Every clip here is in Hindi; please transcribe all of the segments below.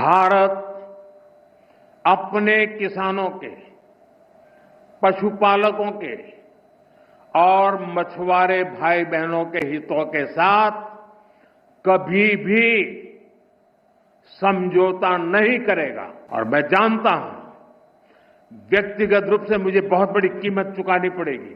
भारत अपने किसानों के, पशुपालकों के और मछुआरे भाई बहनों के हितों के साथ कभी भी समझौता नहीं करेगा। और मैं जानता हूं व्यक्तिगत रूप से मुझे बहुत बड़ी कीमत चुकानी पड़ेगी,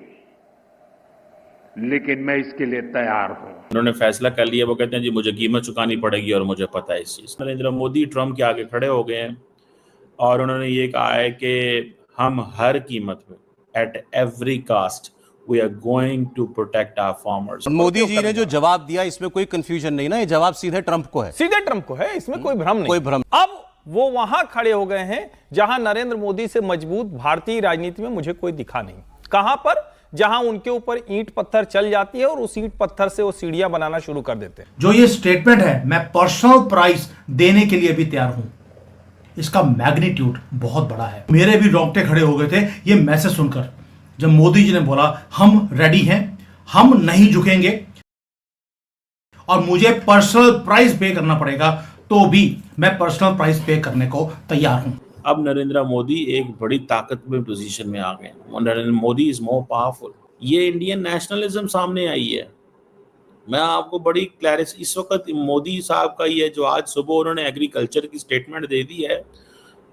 लेकिन मैं इसके लिए तैयार हूं। उन्होंने फैसला कर लिया, वो कहते हैं जी मुझे कीमत चुकानी पड़ेगी और मुझे पता है इस चीज। नरेंद्र मोदी ट्रंप के आगे खड़े हो गए हैं और उन्होंने ये कहा है कि हम हर कीमत पे at every cost we are going to protect our farmers. Modi ji ने जो जवाब दिया इसमें कोई कंफ्यूजन नहीं ना, ये जवाब सीधे ट्रंप को है, सीधे ट्रंप को है, इसमें कोई भ्रम नहीं, कोई भ्रम। अब वो वहां खड़े हो गए हैं जहां नरेंद्र मोदी से मजबूत भारतीय राजनीति में मुझे कोई दिखा नहीं। कहां पर? जहां उनके ऊपर ईंट पत्थर चल जाती है और उस ईंट पत्थर से वो सीढ़ियां बनाना शुरू कर देते हैं। जो ये स्टेटमेंट है, मैं पर्सनल प्राइस देने के लिए भी तैयार हूं। इसका मैग्नीट्यूड बहुत बड़ा है। मेरे भी रोंगटे खड़े हो गए थे ये मैसेज सुनकर, जब मोदी जी ने बोला हम रेडी हैं, हम नहीं झुकेंगे और मुझे पर्सनल प्राइस पे करना पड़ेगा तो भी मैं पर्सनल प्राइस पे करने को तैयार हूं। अब नरेंद्र मोदी एक बड़ी ताकतवर पोजीशन में आ गए। Narendra Modi is more powerful. ये इंडियन नेशनलिज्म सामने आई है। मैं आपको बड़ी क्लैरिटी, इस वक्त मोदी साहब का ये जो आज सुबह उन्होंने एग्रीकल्चर की स्टेटमेंट दे दी है,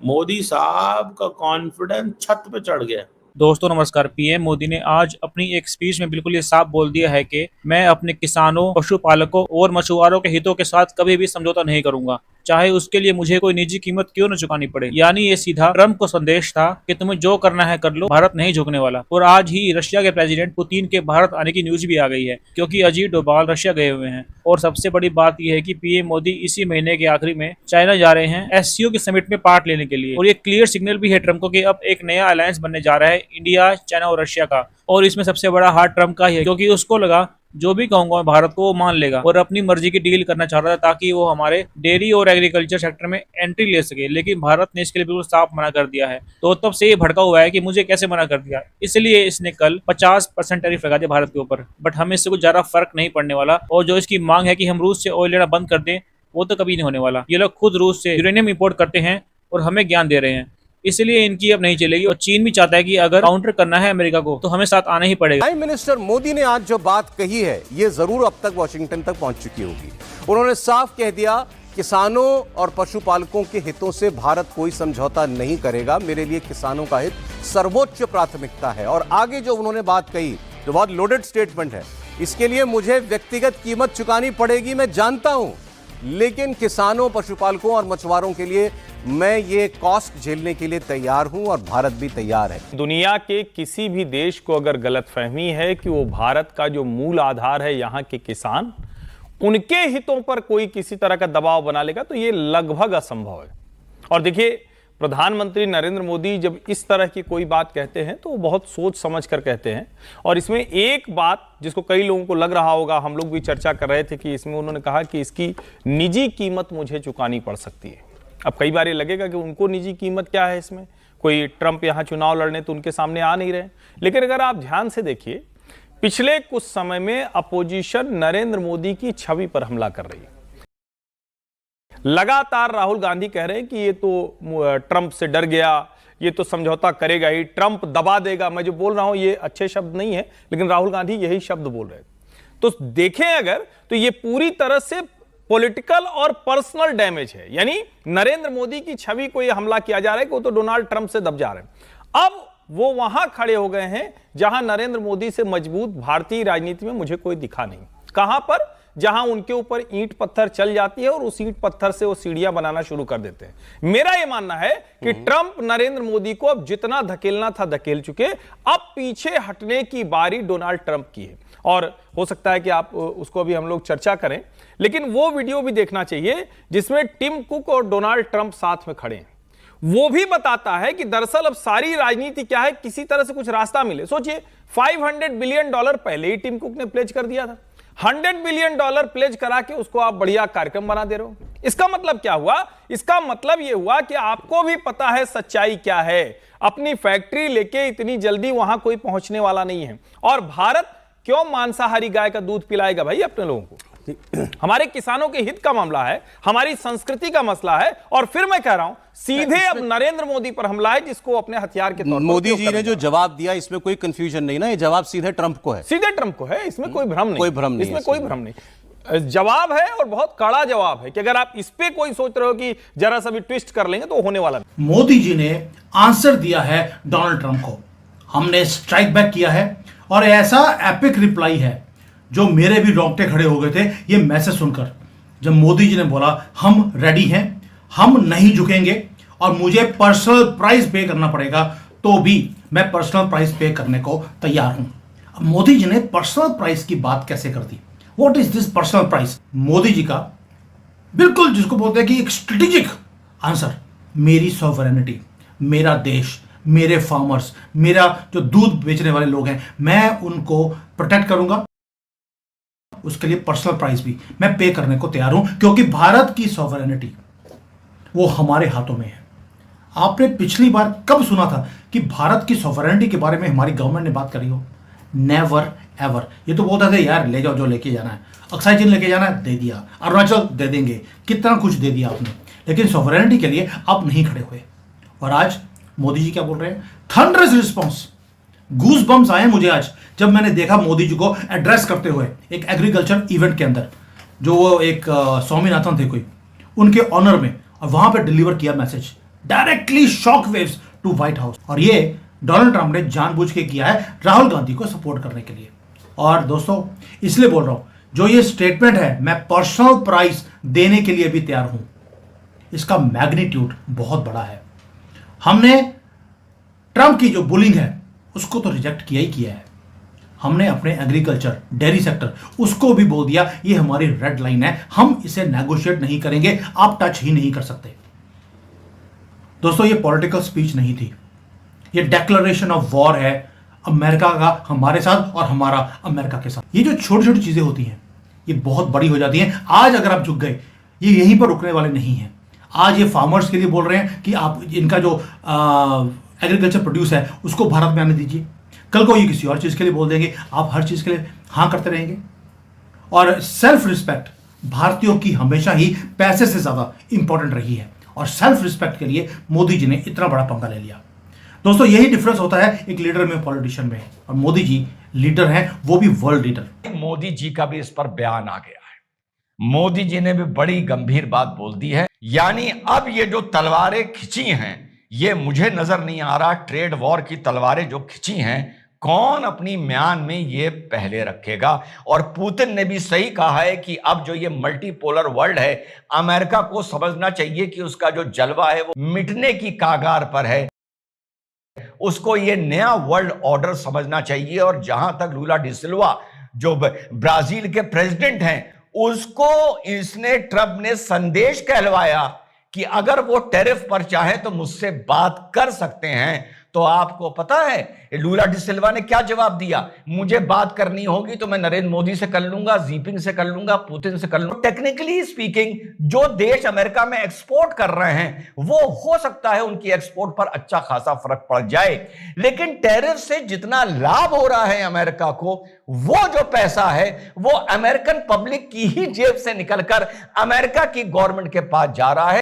मोदी साहब का कॉन्फिडेंस छत पे चढ़ गया। दोस्तों नमस्कार। पीएम मोदी ने आज अपनी एक स्पीच में बिल्कुल ये साफ बोल दिया है कि मैं अपने किसानों, पशुपालकों और मछुआरों के हितों के साथ कभी भी समझौता नहीं करूंगा, चाहे उसके लिए मुझे कोई निजी कीमत क्यों न चुकानी पड़े। यानी ये सीधा ट्रंप को संदेश था कि तुम्हें जो करना है कर लो, भारत नहीं झुकने वाला। और आज ही रशिया के प्रेसिडेंट पुतिन के भारत आने की न्यूज भी आ गई है, क्योंकि अजीत डोभाल रशिया गए हुए हैं। और सबसे बड़ी बात यह है कि पीएम मोदी इसी महीने के आखिरी में चाइना जा रहे हैं एससीओ के समिट में पार्ट लेने के लिए। और ये क्लियर सिग्नल भी है ट्रंप को कि अब एक नया अलायंस बनने जा रहा है इंडिया, चाइना और रशिया का। और इसमें सबसे बड़ा हाथ ट्रंप का ही है, क्योंकि उसको लगा जो भी कहूंगा मैं भारत को वो मान लेगा और अपनी मर्जी की डील करना चाह रहा था ताकि वो हमारे डेयरी और एग्रीकल्चर सेक्टर में एंट्री ले सके। लेकिन भारत ने इसके लिए बिल्कुल साफ मना कर दिया है। तो तब से ये भड़का हुआ है कि मुझे कैसे मना कर दिया। इसलिए इसने कल 50% टैरिफ लगा दिया भारत के ऊपर। बट हमें इससे कुछ ज्यादा फर्क नहीं पड़ने वाला। और जो इसकी मांग है कि हम रूस से ऑयल लेना बंद कर दें, वो तो कभी नहीं होने वाला। ये लोग खुद रूस से यूरेनियम इंपोर्ट करते हैं और हमें ज्ञान दे रहे हैं, इसलिए इनकी अब नहीं चलेगी। और चीन भी चाहता है कि अगर काउंटर करना है अमेरिका को तो हमें साथ आना ही पड़ेगा। प्राइम मिनिस्टर मोदी ने आज जो बात कही है ये जरूर अब तक वॉशिंगटन तक पहुंच चुकी होगी। उन्होंने साफ कह दिया किसानों और पशुपालकों के हितों से भारत कोई समझौता नहीं करेगा, मेरे लिए किसानों का हित सर्वोच्च प्राथमिकता है। और आगे जो उन्होंने बात कही जो बहुत लोडेड स्टेटमेंट है, इसके लिए मुझे व्यक्तिगत कीमत चुकानी पड़ेगी, मैं जानता हूं, लेकिन किसानों, पशुपालकों और मछुआरों के लिए मैं ये कॉस्ट झेलने के लिए तैयार हूं और भारत भी तैयार है। दुनिया के किसी भी देश को अगर गलतफहमी है कि वो भारत का जो मूल आधार है यहाँ के किसान, उनके हितों पर कोई किसी तरह का दबाव बना लेगा, तो ये लगभग असंभव है। और देखिए, प्रधानमंत्री नरेंद्र मोदी जब इस तरह की कोई बात कहते हैं तो वो बहुत सोच समझ कर कहते हैं। और इसमें एक बात जिसको कई लोगों को लग रहा होगा, हम लोग भी चर्चा कर रहे थे कि इसमें उन्होंने कहा कि इसकी निजी कीमत मुझे चुकानी पड़ सकती है। अब कई बार ये लगेगा कि उनको निजी कीमत क्या है इसमें, कोई ट्रंप यहाँ चुनाव लड़ने तो उनके सामने आ नहीं रहे। लेकिन अगर आप ध्यान से देखिए, पिछले कुछ समय में अपोजिशन नरेंद्र मोदी की छवि पर हमला कर रही है। लगातार राहुल गांधी कह रहे हैं कि ये तो ट्रंप से डर गया, ये तो समझौता करेगा ही, ट्रंप दबा देगा। मैं जो बोल रहा हूं ये अच्छे शब्द नहीं है, लेकिन राहुल गांधी यही शब्द बोल रहे हैं। तो देखें अगर, तो ये पूरी तरह से पॉलिटिकल और पर्सनल डैमेज है। यानी नरेंद्र मोदी की छवि को यह हमला किया जा रहा है कि वो तो डोनाल्ड ट्रंप से दब जा रहे हैं। अब वो वहां खड़े हो गए हैं जहां नरेंद्र मोदी से मजबूत भारतीय राजनीति में मुझे कोई दिखा नहीं। कहां पर? जहां उनके ऊपर ईंट पत्थर चल जाती है और उस ईंट पत्थर से वो सीढ़ियां बनाना शुरू कर देते हैं। मेरा यह मानना है कि ट्रंप नरेंद्र मोदी को अब जितना धकेलना था धकेल चुके, अब पीछे हटने की बारी डोनाल्ड ट्रंप की है। और हो सकता है कि आप उसको अभी हम लोग चर्चा करें, लेकिन वो वीडियो भी देखना चाहिए जिसमें टिम कुक और डोनाल्ड ट्रंप साथ में खड़े हैं। वो भी बताता है कि दरअसल अब सारी राजनीति क्या है, किसी तरह से कुछ रास्ता मिले। सोचिए, $500 बिलियन पहले ही टिम कुक ने प्लेज कर दिया था। $100 बिलियन प्लेज करा के उसको आप बढ़िया कार्यक्रम बना दे रहे हो। इसका मतलब क्या हुआ? इसका मतलब यह हुआ कि आपको भी पता है सच्चाई क्या है। अपनी फैक्ट्री लेके इतनी जल्दी वहां कोई पहुंचने वाला नहीं है। और भारत क्यों मांसाहारी गाय का दूध पिलाएगा भाई अपने लोगों को? हमारे किसानों के हित का मामला है, हमारी संस्कृति का मसला है, और फिर मैं कह रहा हूं सीधे अब नरेंद्र मोदी पर हमला है, जिसको अपने हथियार के तौर पर मोदी जी ने जो जवाब दिया इसमें कोई कंफ्यूजन नहीं ना, ये जवाब सीधे ट्रंप को है, सीधे ट्रंप को है, इसमें कोई भ्रम नहीं, कोई भ्रम नहीं, इसमें कोई भ्रम नहीं। जवाब है और बहुत कड़ा जवाब है कि अगर आप इस पे कोई सोच रहे हो कि जरा सा भी ट्विस्ट कर लेंगे तो होने वाला नहीं। मोदी जी ने आंसर दिया है डोनाल्ड ट्रंप को, हमने स्ट्राइक बैक किया है, और ऐसा एपिक रिप्लाई है जो मेरे भी रोंगटे खड़े हो गए थे ये मैसेज सुनकर, जब मोदी जी ने बोला हम रेडी हैं, हम नहीं झुकेंगे, और मुझे पर्सनल प्राइस पे करना पड़ेगा तो भी मैं पर्सनल प्राइस पे करने को तैयार हूं। अब मोदी जी ने पर्सनल प्राइस की बात कैसे कर दी? What is this personal price? Modi ji का बिल्कुल जिसको बोलते हैं कि एक स्ट्रेटेजिक आंसर, मेरी सॉवरेनिटी, मेरा देश, मेरे फार्मर्स, मेरा जो दूध बेचने वाले लोग हैं, मैं उनको प्रोटेक्ट करूंगा, उसके लिए पर्सनल प्राइस भी मैं पे करने को तैयार हूं, क्योंकि भारत की सॉवरेनिटी वो हमारे हाथों में है। आपने पिछली बार कब सुना था कि भारत की सॉवरेनिटी के बारे में हमारी गवर्नमेंट ने बात करी हो? Never ever. ये तो बोलते थे यार ले जाओ जो लेके जाना है, अक्साई चीन लेके जाना है दे दिया, अरुणाचल दे देंगे, कितना कुछ दे दिया आपने, लेकिन सॉवरेनिटी के लिए आप नहीं खड़े हुए। और आज मोदी जी क्या बोल रहे हैं? थंडरस रिस्पॉन्स, गूज बम्स आए मुझे आज जब मैंने देखा मोदी जी को एड्रेस करते हुए एक एग्रीकल्चर इवेंट के अंदर, जो वो एक स्वामीनाथन थे कोई, उनके ऑनर में, और वहां पे डिलीवर किया message directly shock waves to White House. और ये डोनाल्ड ट्रंप ने जानबूझ के किया है राहुल गांधी को सपोर्ट करने के लिए। और दोस्तों इसलिए बोल रहा हूं, जो ये स्टेटमेंट है मैं पर्सनल प्राइस देने के लिए भी तैयार हूं, इसका मैग्नीट्यूड बहुत बड़ा है। हमने ट्रंप की जो बुलिंग है उसको तो रिजेक्ट किया ही किया है, हमने अपने एग्रीकल्चर, डेयरी सेक्टर, उसको भी बोल दिया ये हमारी रेड लाइन है, हम इसे नेगोशिएट नहीं करेंगे, आप टच ही नहीं कर सकते। दोस्तों ये पॉलिटिकल स्पीच नहीं थी, ये डिक्लेरेशन ऑफ वॉर है अमेरिका का हमारे साथ और हमारा अमेरिका के साथ। ये जो छोटी छोटी चीजें होती हैं ये बहुत बड़ी हो जाती हैं। आज अगर आप झुक गए, ये यहीं पर रुकने वाले नहीं हैं। आज ये फार्मर्स के लिए बोल रहे हैं कि आप इनका जो एग्रीकल्चर प्रोड्यूस है उसको भारत में आने दीजिए, कल को ये किसी और चीज के लिए बोल देंगे, आप हर चीज के लिए हाँ करते रहेंगे। और सेल्फ रिस्पेक्ट भारतीयों की हमेशा ही पैसे से ज्यादा इंपॉर्टेंट रही है, और सेल्फ रिस्पेक्ट के लिए मोदी जी ने इतना बड़ा पंगा ले लिया। दोस्तों यही डिफरेंस होता है एक लीडर में, पॉलिटिशियन में, और मोदी जी लीडर हैं, वो भी वर्ल्ड लीडर। मोदी जी का भी इस पर बयान आ गया है, मोदी जी ने भी बड़ी गंभीर बात बोल दी है। यानी अब ये जो तलवारें खिंची हैं, ये मुझे नजर नहीं आ रहा ट्रेड वॉर की तलवारें जो खिंची हैं, कौन अपनी म्यान में ये पहले रखेगा। और पुतिन ने भी सही कहा है कि अब जो ये मल्टीपोलर वर्ल्ड है, अमेरिका को समझना चाहिए कि उसका जो जलवा है वो मिटने की कागार पर है, उसको ये नया वर्ल्ड ऑर्डर समझना चाहिए। और जहां तक लूला डी सिल्वा जो ब्राजील के प्रेसिडेंट हैं, उसको इसने ट्रंप ने संदेश कहलवाया कि अगर वो टैरिफ पर चाहे तो मुझसे बात कर सकते हैं। तो आपको पता है लूला डी सिल्वा ने क्या जवाब दिया? मुझे बात करनी होगी तो मैं नरेंद्र मोदी से कर लूंगा, जीपिंग से कर लूंगा, पुतिन से कर लूंगा। टेक्निकली स्पीकिंग जो देश अमेरिका में एक्सपोर्ट कर रहे हैं वो हो सकता है उनकी एक्सपोर्ट पर अच्छा खासा फर्क पड़ जाए, लेकिन टैरिफ से जितना लाभ हो रहा है अमेरिका को, वो जो पैसा है वो अमेरिकन पब्लिक की ही जेब से निकलकर अमेरिका की गवर्नमेंट के पास जा रहा है।